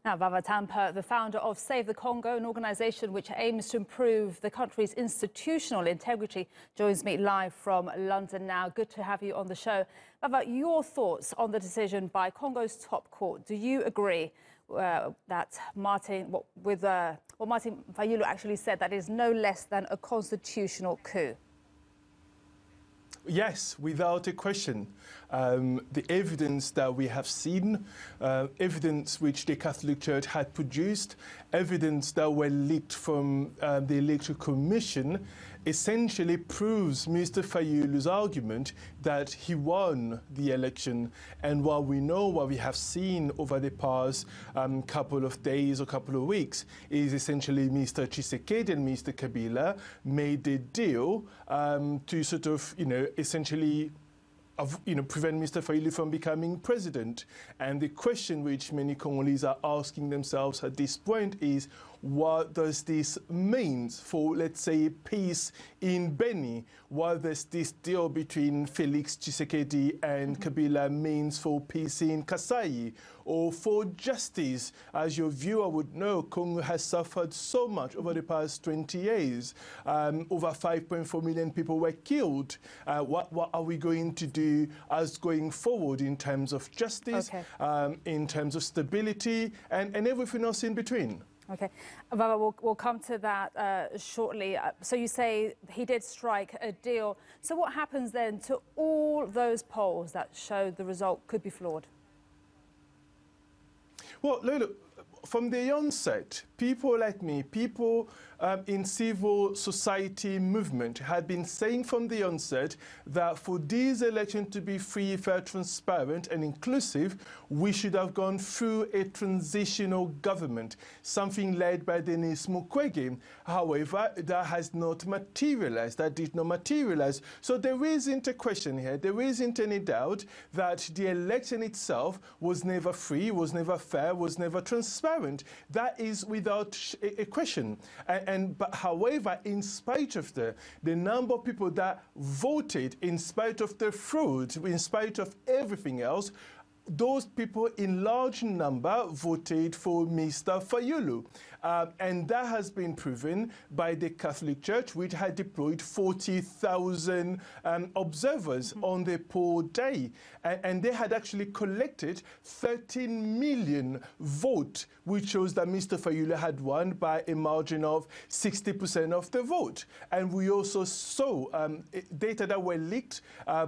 Now, Vava Tampa, the founder of Save the Congo, an organisation which aims to improve the country's institutional integrity, joins me live from London now. Good to have you on the show. Vava, your thoughts on the decision by Congo's top court. Do you agree that what Martin Fayulu actually said, that is no less than a constitutional coup? Yes, without a question. The evidence that we have seen, evidence which the Catholic Church had produced, evidence that were leaked from the Electoral Commission, essentially proves Mr. Fayulu's argument that he won the election. And what we know, what we have seen over the past couple of days or couple of weeks, is essentially Mr. Tshisekedi and Mr. Kabila made a deal to sort of, essentially prevent Mr. Fayulu from becoming president. And the question which many Congolese are asking themselves at this point is, what does this mean for, let's say, peace in Beni? What does this deal between Felix Tshisekedi and Kabila means for peace in Kasai or for justice? As your viewer would know, Congo has suffered so much over the past 20 years. Over 5.4 million people were killed. What are we going to do as going forward in terms of justice, in terms of stability, and everything else in between? Okay, Vava, we'll come to that shortly. So you say he did strike a deal. So what happens then to all those polls that showed the result could be flawed? Well, look, from the onset, people like me, people in civil society movement had been saying from the onset that for this election to be free, fair, transparent and inclusive, we should have gone through a transitional government, something led by Denis Mukwege. However, that has not materialized, that did not materialize. So there isn't a question here, there isn't any doubt that the election itself was never free, was never fair, was never transparent. That is without a question. But however, in spite of the number of people that voted, in spite of the fraud, in spite of everything else, those people in large number voted for Mr. Fayulu. And that has been proven by the Catholic Church, which had deployed 40,000 observers on the poll day. And they had actually collected 13 million votes, which shows that Mr. Fayulu had won by a margin of 60% of the vote. And we also saw data that were leaked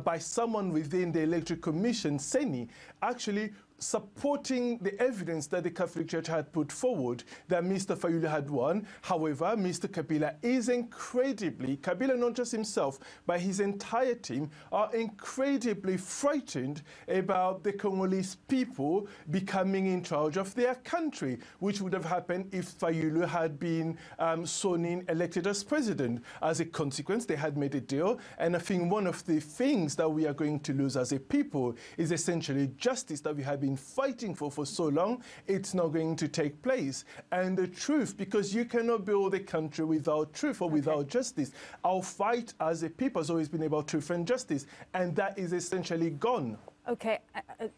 by someone within the Electoral Commission, Seni, actually supporting the evidence that the Catholic Church had put forward that Mr. Fayulu had won. However, Mr. Kabila is Kabila, not just himself, but his entire team are incredibly frightened about the Congolese people becoming in charge of their country, which would have happened if Fayulu had been sworn in, elected as president. As a consequence, they had made a deal, and I think one of the things that we are going to lose as a people is essentially justice that we have been fighting for so long. It's not going to take place. And the truth, because you cannot build a country without truth or without justice. Our fight as a people has always been about truth and justice, and that is essentially gone. Okay,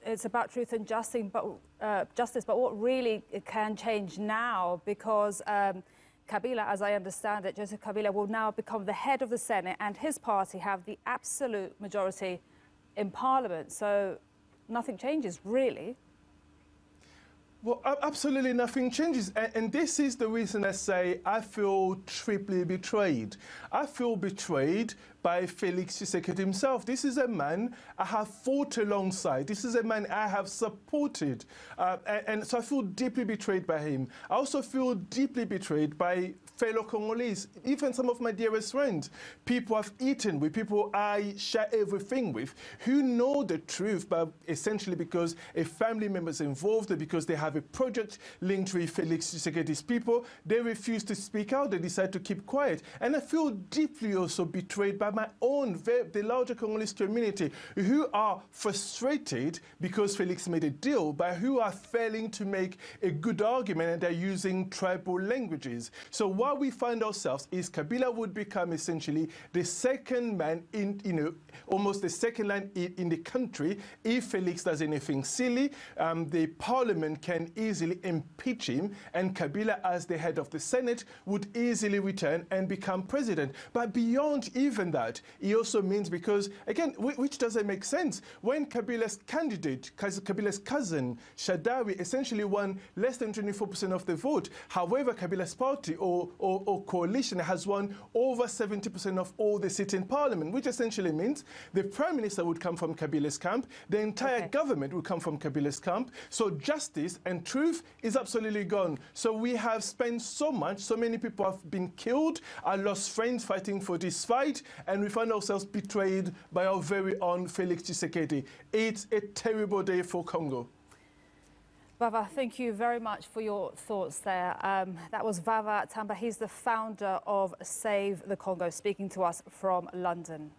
it's about truth and justice, but what really can change now, because Kabila, as I understand it, Joseph Kabila will now become the head of the Senate, and his party have the absolute majority in Parliament. So nothing changes, really. Well, absolutely nothing changes. And this is the reason I say I feel triply betrayed. I feel betrayed by Felix Tshisekedi himself. This is a man I have fought alongside. This is a man I have supported. And so I feel deeply betrayed by him. I also feel deeply betrayed by fellow Congolese, even some of my dearest friends, people I've eaten with, people I share everything with, who know the truth, but essentially because a family member is involved, or because they have a project linked with Felix Tshisekedi's people, they refuse to speak out, they decide to keep quiet. And I feel deeply also betrayed by my own, the larger Congolese community, who are frustrated because Felix made a deal, but who are failing to make a good argument, and they're using tribal languages. So what we find ourselves is Kabila would become essentially the second man in, almost the second line in the country. If Felix does anything silly, the parliament can easily impeach him, and Kabila, as the head of the Senate, would easily return and become president. But beyond even that, it also means, because, again, which doesn't make sense, when Kabila's candidate, Kabila's cousin, Shadawi, essentially won less than 24% of the vote. However, Kabila's party or coalition has won over 70% of all the seats in parliament, which essentially means the prime minister would come from Kabila's camp, the entire government would come from Kabila's camp. So justice and truth is absolutely gone. So we have spent so many people have been killed, I lost friends fighting for this fight, and we find ourselves betrayed by our very own Felix Tshisekedi. It's a terrible day for Congo. Vava, thank you very much for your thoughts there. That was Vava Tampa. He's the founder of Save the Congo, speaking to us from London.